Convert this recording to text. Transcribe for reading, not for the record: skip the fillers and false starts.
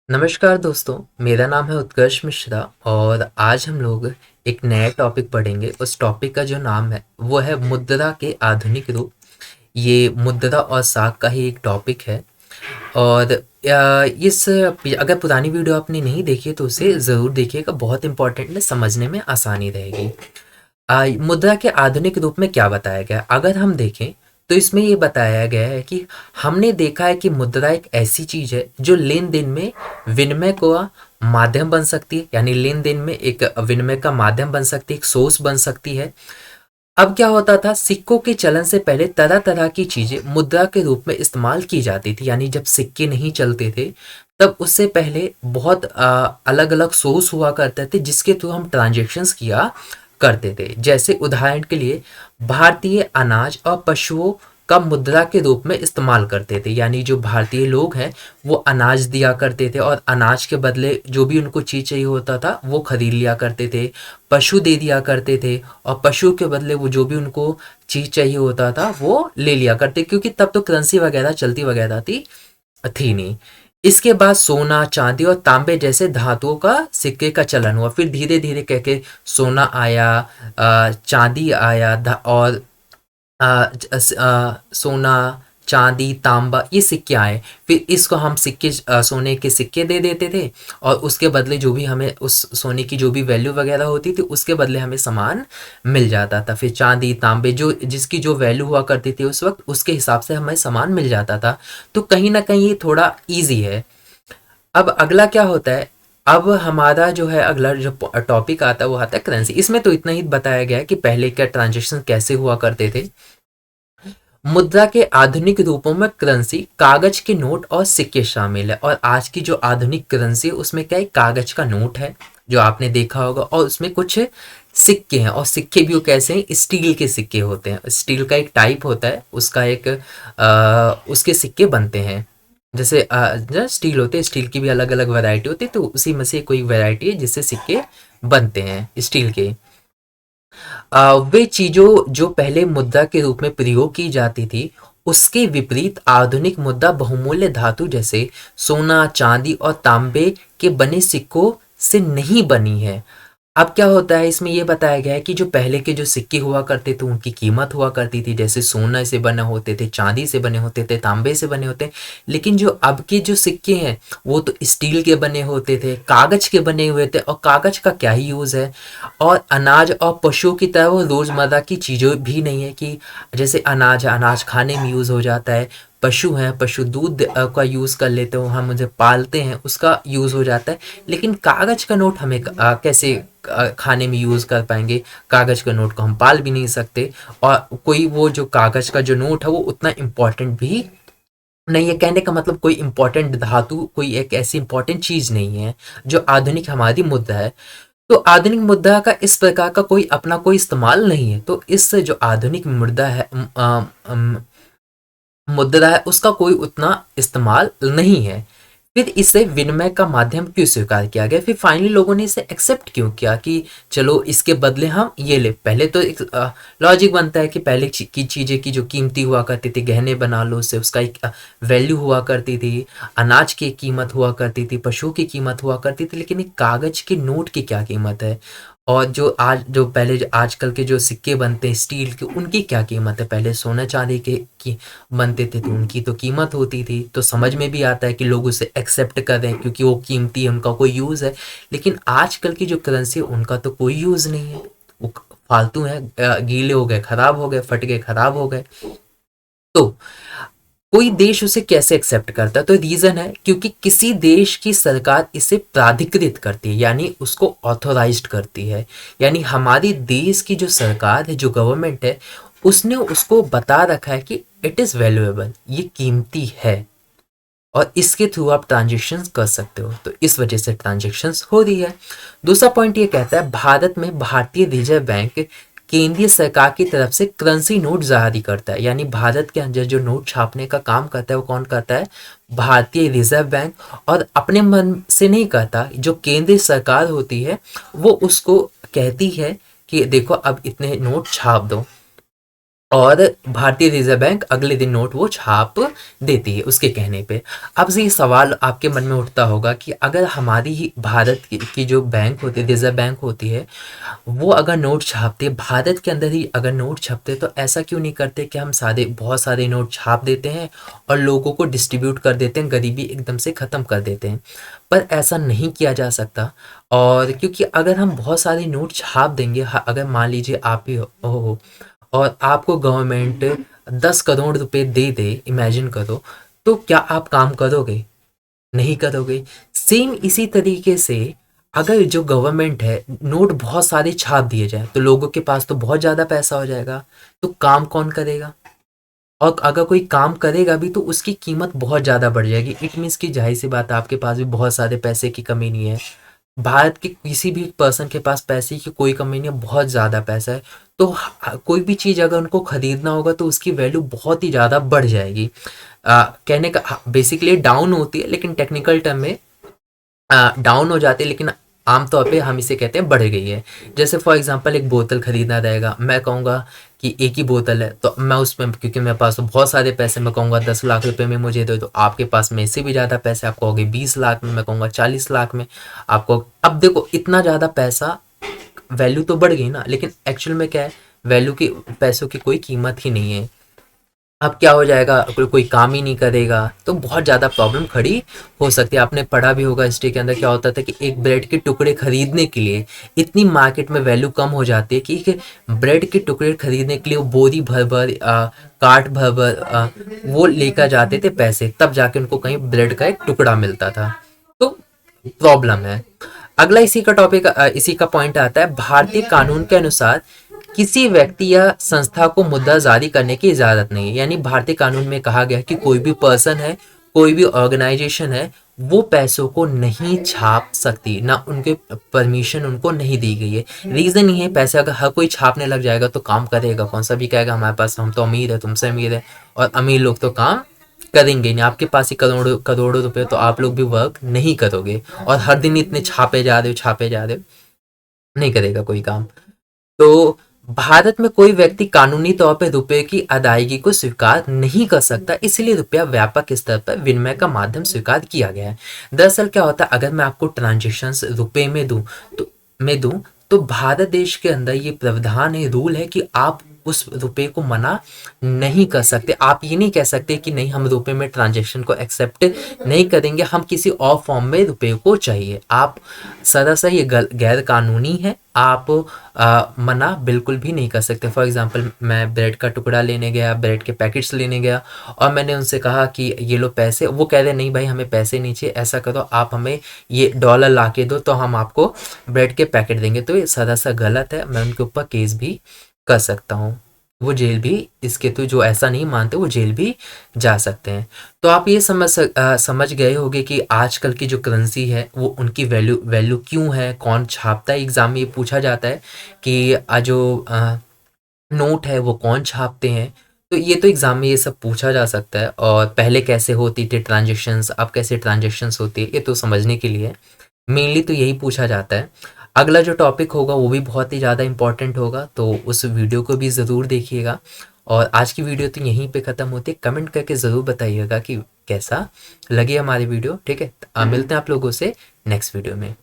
नमस्कार दोस्तों, मेरा नाम है उत्कर्ष मिश्रा और आज हम लोग एक नया टॉपिक पढ़ेंगे। उस टॉपिक का जो नाम है वो है मुद्रा के आधुनिक रूप। ये मुद्रा और साख का ही एक टॉपिक है। और इस अगर पुरानी वीडियो आपने नहीं देखी है तो उसे ज़रूर देखिएगा, बहुत इंपॉर्टेंट है, समझने में आसानी रहेगी। मुद्रा के आधुनिक रूप में क्या बताया गया है? अगर हम देखें तो इसमें ये बताया गया है कि हमने देखा है कि मुद्रा एक ऐसी चीज है जो लेन देन में विनिमय का माध्यम बन सकती है, यानी लेन देन में एक विनिमय का माध्यम बन सकती है, एक सोर्स बन सकती है। अब क्या होता था, सिक्कों के चलन से पहले तरह तरह की चीजें मुद्रा के रूप में इस्तेमाल की जाती थी। यानी जब सिक्के नहीं चलते थे तब उससे पहले बहुत अलग अलग सोर्स हुआ करते थे जिसके थ्रू हम ट्रांजेक्शन्स किया करते थे। जैसे उदाहरण के लिए भारतीय अनाज और पशुओं का मुद्रा के रूप में इस्तेमाल करते थे। यानी जो भारतीय लोग हैं वो अनाज दिया करते थे और अनाज के बदले जो भी उनको चीज चाहिए होता था वो खरीद लिया करते थे। पशु दे दिया करते थे और पशु के बदले वो जो भी उनको चीज चाहिए होता था वो ले लिया करते, क्योंकि तब तो करेंसी वगैरह चलती वगैरह थी नहीं। इसके बाद सोना, चांदी और तांबे जैसे धातुओं का सिक्के का चलन हुआ। फिर धीरे धीरे कह के सोना आया, चांदी आया, और सोना, चांदी, तांबा, ये सिक्के आए। फिर इसको हम सिक्के, सोने के सिक्के दे देते थे और उसके बदले जो भी हमें उस सोने की जो भी वैल्यू वगैरह होती थी उसके बदले हमें सामान मिल जाता था। फिर चांदी, तांबे जो जिसकी जो वैल्यू हुआ करती थी उस वक्त उसके हिसाब से हमें सामान मिल जाता था। तो कहीं ना कहीं ये थोड़ा ईजी है। अब अगला क्या होता है, अब हमारा जो है अगला जो टॉपिक आता है वो आता है करेंसी। इसमें तो इतना ही बताया गया है कि पहले क्या ट्रांजेक्शन कैसे हुआ करते थे। मुद्रा के आधुनिक रूपों में करेंसी, कागज के नोट और सिक्के शामिल है। और आज की जो आधुनिक करेंसी है उसमें क्या है, कागज का नोट है जो आपने देखा होगा, और उसमें कुछ सिक्के हैं। और सिक्के भी वो कैसे हैं, स्टील के सिक्के होते हैं। स्टील का एक टाइप होता है, उसका एक उसके सिक्के बनते हैं। जैसे जो स्टील होते हैं, स्टील की भी अलग अलग वैरायटी होती है, तो उसी में से कोई वैरायटी है जिससे सिक्के बनते हैं स्टील के। वे चीजों जो पहले मुद्रा के रूप में प्रयोग की जाती थी उसके विपरीत आधुनिक मुद्रा बहुमूल्य धातु जैसे सोना, चांदी और तांबे के बने सिक्कों से नहीं बनी है। अब क्या होता है, इसमें ये बताया गया है कि जो पहले के जो सिक्के हुआ करते थे उनकी कीमत हुआ करती थी, जैसे सोना से बने होते थे, चांदी से बने होते थे, तांबे से बने होते हैं। लेकिन जो अब के जो सिक्के हैं वो तो स्टील के बने होते थे, कागज के बने हुए थे। और कागज का क्या ही यूज है। और अनाज और पशुओं की तरह वो रोजमर्रा की चीजों भी नहीं है कि जैसे अनाज है, अनाज खाने में यूज हो जाता है। पशु हैं, पशु दूध का यूज कर लेते हो, हम उसे पालते हैं, उसका यूज हो जाता है। लेकिन कागज का नोट हमें कैसे खाने में यूज कर पाएंगे? कागज के नोट को हम पाल भी नहीं सकते। और कोई वो जो कागज का जो नोट है वो उतना इम्पोर्टेंट भी नहीं है। कहने का मतलब कोई इम्पोर्टेंट धातु, कोई एक ऐसी इम्पोर्टेंट चीज नहीं है जो आधुनिक हमारी मुद्रा है। तो आधुनिक मुद्रा का इस प्रकार का कोई अपना कोई इस्तेमाल नहीं है। तो इस जो आधुनिक मुद्रा है, मुद्रा है, उसका कोई उतना इस्तेमाल नहीं है। फिर इसे विनिमय का माध्यम क्यों स्वीकार किया गया? फिर फाइनली लोगों ने इसे एक्सेप्ट क्यों किया कि चलो इसके बदले हम ये ले। पहले तो एक लॉजिक बनता है कि पहले की चीजें की जो कीमती हुआ करती थी, गहने बना लो, उससे उसका एक वैल्यू हुआ करती थी, अनाज की कीमत हुआ करती थी, पशुओं की कीमत हुआ करती थी। लेकिन एक कागज के नोट की क्या कीमत है? और जो पहले जो आजकल के जो सिक्के बनते हैं स्टील के, उनकी क्या कीमत है? पहले सोना चांदी के की बनते थे तो उनकी तो कीमत होती थी। तो समझ में भी आता है कि लोग उसे एक्सेप्ट कर रहे हैं क्योंकि वो कीमती है, उनका कोई यूज है। लेकिन आजकल की जो करेंसी है उनका तो कोई यूज नहीं है, वो फालतू है, गीले हो गए, खराब हो गए, फट गए, खराब हो गए। तो कोई देश उसे कैसे एक्सेप्ट करता है? तो रीजन है क्योंकि किसी देश की सरकार इसे प्राधिकृत करती है, यानी उसको ऑथोराइज्ड करती है। यानी हमारी देश की जो सरकार है, जो गवर्नमेंट है, उसने उसको बता रखा है कि इट इज वैल्यूएबल, ये कीमती है और इसके थ्रू आप ट्रांजेक्शन कर सकते हो। तो इस वजह से ट्रांजेक्शन हो रही है। दूसरा पॉइंट ये कहता है भारत में भारतीय रिजर्व बैंक केंद्रीय सरकार की तरफ से करेंसी नोट जारी करता है। यानी भारत के अंदर जो नोट छापने का काम करता है वो कौन करता है? भारतीय रिजर्व बैंक। और अपने मन से नहीं करता, जो केंद्रीय सरकार होती है वो उसको कहती है कि देखो अब इतने नोट छाप दो। और भारतीय रिजर्व बैंक अगले दिन नोट वो छाप देती है उसके कहने पे। अब से ये सवाल आपके मन में उठता होगा कि अगर हमारी ही भारत की जो बैंक होती है, रिजर्व बैंक होती है, वो अगर नोट छापते हैं, भारत के अंदर ही अगर नोट छपते तो ऐसा क्यों नहीं करते कि हम सारे बहुत सारे नोट छाप देते हैं और लोगों को डिस्ट्रीब्यूट कर देते हैं, गरीबी एकदम से ख़त्म कर देते हैं। पर ऐसा नहीं किया जा सकता। और क्योंकि अगर हम बहुत सारे नोट छाप देंगे, अगर मान लीजिए आप ही हो और आपको गवर्नमेंट 10 करोड़ रुपए दे दे, इमेजिन करो, तो क्या आप काम करोगे? नहीं करोगे। सेम इसी तरीके से अगर जो गवर्नमेंट है नोट बहुत सारे छाप दिए जाए तो लोगों के पास तो बहुत ज़्यादा पैसा हो जाएगा, तो काम कौन करेगा? और अगर कोई काम करेगा भी तो उसकी कीमत बहुत ज़्यादा बढ़ जाएगी। इट मीन्स कि जाहिर सी बात है आपके पास भी बहुत सारे पैसे की कमी नहीं है, भारत के किसी भी पर्सन के पास पैसे की कोई कमी नहीं है, बहुत ज़्यादा पैसा है। तो कोई भी चीज़ अगर उनको खरीदना होगा तो उसकी वैल्यू बहुत ही ज़्यादा बढ़ जाएगी। कहने का बेसिकली डाउन होती है, लेकिन टेक्निकल टर्म में डाउन हो जाती है, लेकिन आमतौर पे हम इसे कहते हैं बढ़ गई है। जैसे फॉर एग्जांपल एक बोतल खरीदना रहेगा, मैं कहूँगा कि एक ही बोतल है तो मैं उसमें, क्योंकि मेरे पास तो बहुत सारे पैसे, मैं कहूँगा 10 लाख रुपए में मुझे दो, तो आपके पास में इससे भी ज़्यादा पैसे, आप कहोगे 20 लाख में, मैं कहूँगा 40 लाख में आपको। अब देखो इतना ज़्यादा पैसा, वैल्यू तो बढ़ गई ना, लेकिन एक्चुअल में क्या है, वैल्यू की, पैसों की कोई कीमत ही नहीं है। अब क्या हो जाएगा, कोई काम ही नहीं करेगा तो बहुत ज़्यादा प्रॉब्लम खड़ी हो सकती है। आपने पढ़ा भी होगा हिस्ट्री के अंदर, क्या होता था कि एक ब्रेड के टुकड़े खरीदने के लिए इतनी मार्केट में वैल्यू कम हो जाती है कि ब्रेड के टुकड़े खरीदने के लिए वो बोरी भर भर कार्ट भर भर वो लेकर जाते थे पैसे, तब जाके उनको कहीं ब्रेड का एक टुकड़ा मिलता था। तो प्रॉब्लम है। अगला इसी का टॉपिक, इसी का पॉइंट आता है, भारतीय कानून के अनुसार किसी व्यक्ति या संस्था को मुद्रा जारी करने की इजाजत नहीं है। यानी भारतीय कानून में कहा गया है कि कोई भी पर्सन है, कोई भी ऑर्गेनाइजेशन है, वो पैसों को नहीं छाप सकती, ना उनके परमिशन उनको नहीं दी गई है। रीजन ये है, पैसे अगर हर कोई छापने लग जाएगा तो काम करेगा कौन? सा भी कहेगा हमारे पास, हम तो अमीर है, तुमसे अमीर है, और अमीर लोग तो काम करेंगे नहीं। आपके पास ही करोड़ों करोड़ों रुपए, तो आप लोग भी वर्क नहीं करोगे, और हर दिन इतने छापे जा रहे हो, छापे जा रहे हो, नहीं करेगा कोई काम। तो भारत में कोई व्यक्ति कानूनी तौर पर रुपए की अदायगी को स्वीकार नहीं कर सकता, इसलिए रुपया व्यापक स्तर पर विनिमय का माध्यम स्वीकार किया गया है। दरअसल क्या होता है, अगर मैं आपको ट्रांजेक्शन्स रुपए में दूं तो भारत देश के अंदर ये प्रावधान है, रूल है कि आप उस रुपए को मना नहीं कर सकते। आप ये नहीं कह सकते कि नहीं, हम रुपए में ट्रांजेक्शन को एक्सेप्ट नहीं करेंगे, हम किसी और फॉर्म में रुपए को चाहिए। आप सरासर ये गैर कानूनी है, आप मना बिल्कुल भी नहीं कर सकते। फॉर एग्जांपल मैं ब्रेड का टुकड़ा लेने गया, ब्रेड के पैकेट्स लेने गया, और मैंने उनसे कहा कि ये लो पैसे, वो कह रहे नहीं भाई हमें पैसे नहीं चाहिए, ऐसा करो आप हमें ये डॉलर ला के दो तो हम आपको ब्रेड के पैकेट देंगे। तो ये सरासर गलत है, मैं उनके ऊपर केस भी कर सकता हूँ। वो जेल भी, इसके तो जो ऐसा नहीं मानते वो जेल भी जा सकते हैं। तो आप ये समझ गए होंगे कि आजकल की जो करेंसी है वो उनकी वैल्यू क्यों है, कौन छापता है। एग्जाम में ये पूछा जाता है कि जो नोट है वो कौन छापते हैं। तो ये तो एग्जाम में ये सब पूछा जा सकता है, और पहले कैसे होती थी ट्रांजेक्शन्स, अब कैसे ट्रांजेक्शन्स होती है, ये तो समझने के लिए मेनली तो यही पूछा जाता है। अगला जो टॉपिक होगा वो भी बहुत ही ज़्यादा इंपॉर्टेंट होगा, तो उस वीडियो को भी ज़रूर देखिएगा। और आज की वीडियो तो यहीं पे ख़त्म होती है। कमेंट करके ज़रूर बताइएगा कि कैसा लगे हमारी वीडियो। ठीक है, मिलते हैं आप लोगों से नेक्स्ट वीडियो में।